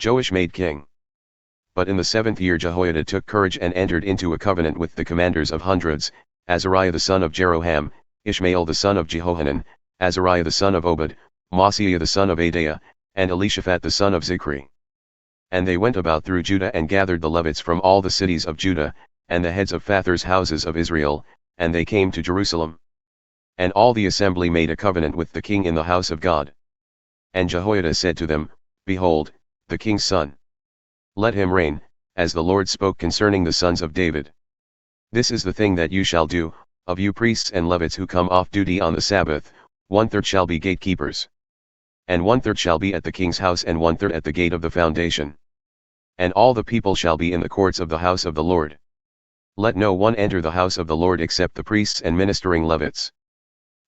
Joash made king. But in the 7th year Jehoiada took courage and entered into a covenant with the commanders of hundreds, Azariah the son of Jeroham, Ishmael the son of Jehohanan, Azariah the son of Obed, Maaseiah the son of Adaiah, and Elishaphat the son of Zichri. And they went about through Judah and gathered the Levites from all the cities of Judah, and the heads of fathers' houses of Israel, and they came to Jerusalem. And all the assembly made a covenant with the king in the house of God. And Jehoiada said to them, Behold, the king's son. Let him reign, as the Lord spoke concerning the sons of David. This is the thing that you shall do, of you priests and Levites who come off duty on the Sabbath, 1/3 shall be gatekeepers. And 1/3 shall be at the king's house and 1/3 at the gate of the foundation. And all the people shall be in the courts of the house of the Lord. Let no one enter the house of the Lord except the priests and ministering Levites.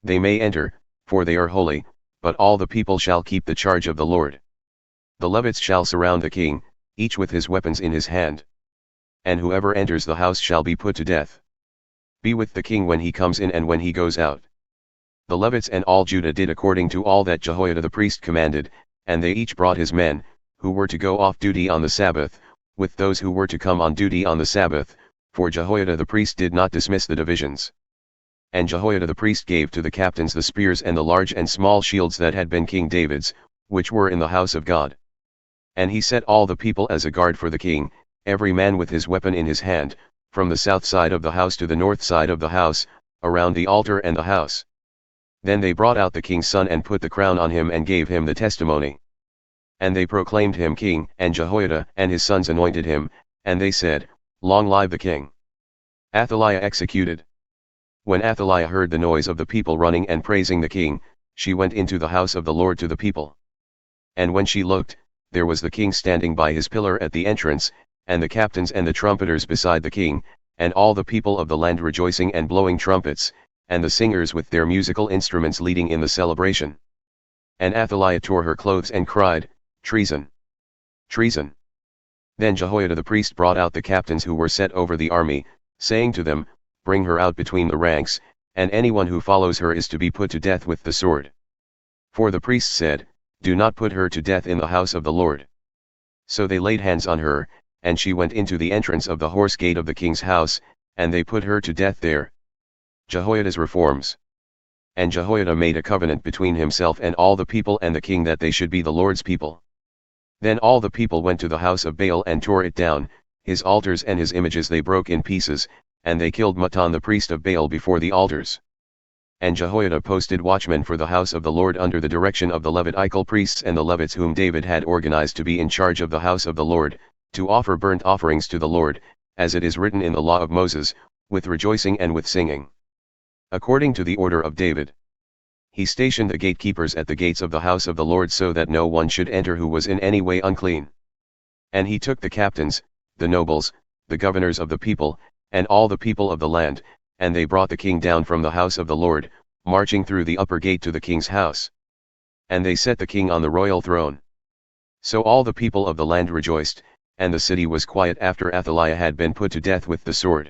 They may enter, for they are holy, but all the people shall keep the charge of the Lord. The Levites shall surround the king, each with his weapons in his hand. And whoever enters the house shall be put to death. Be with the king when he comes in and when he goes out. The Levites and all Judah did according to all that Jehoiada the priest commanded, and they each brought his men, who were to go off duty on the Sabbath, with those who were to come on duty on the Sabbath, for Jehoiada the priest did not dismiss the divisions. And Jehoiada the priest gave to the captains the spears and the large and small shields that had been King David's, which were in the house of God. And he set all the people as a guard for the king, every man with his weapon in his hand, from the south side of the house to the north side of the house, around the altar and the house. Then they brought out the king's son and put the crown on him and gave him the testimony. And they proclaimed him king, and Jehoiada and his sons anointed him, and they said, Long live the king. Athaliah executed. When Athaliah heard the noise of the people running and praising the king, she went into the house of the Lord to the people. And when she looked, there was the king standing by his pillar at the entrance, and the captains and the trumpeters beside the king, and all the people of the land rejoicing and blowing trumpets, and the singers with their musical instruments leading in the celebration. And Athaliah tore her clothes and cried, Treason! Treason! Then Jehoiada the priest brought out the captains who were set over the army, saying to them, Bring her out between the ranks, and anyone who follows her is to be put to death with the sword. For the priests said, Do not put her to death in the house of the Lord. So they laid hands on her, and she went into the entrance of the horse gate of the king's house, and they put her to death there. Jehoiada's reforms. And Jehoiada made a covenant between himself and all the people and the king that they should be the Lord's people. Then all the people went to the house of Baal and tore it down, his altars and his images they broke in pieces, and they killed Mattan the priest of Baal before the altars. And Jehoiada posted watchmen for the house of the Lord under the direction of the Levitical priests and the Levites whom David had organized to be in charge of the house of the Lord, to offer burnt offerings to the Lord, as it is written in the law of Moses, with rejoicing and with singing. According to the order of David. He stationed the gatekeepers at the gates of the house of the Lord so that no one should enter who was in any way unclean. And he took the captains, the nobles, the governors of the people, and all the people of the land, and they brought the king down from the house of the Lord, marching through the upper gate to the king's house. And they set the king on the royal throne. So all the people of the land rejoiced, and the city was quiet after Athaliah had been put to death with the sword.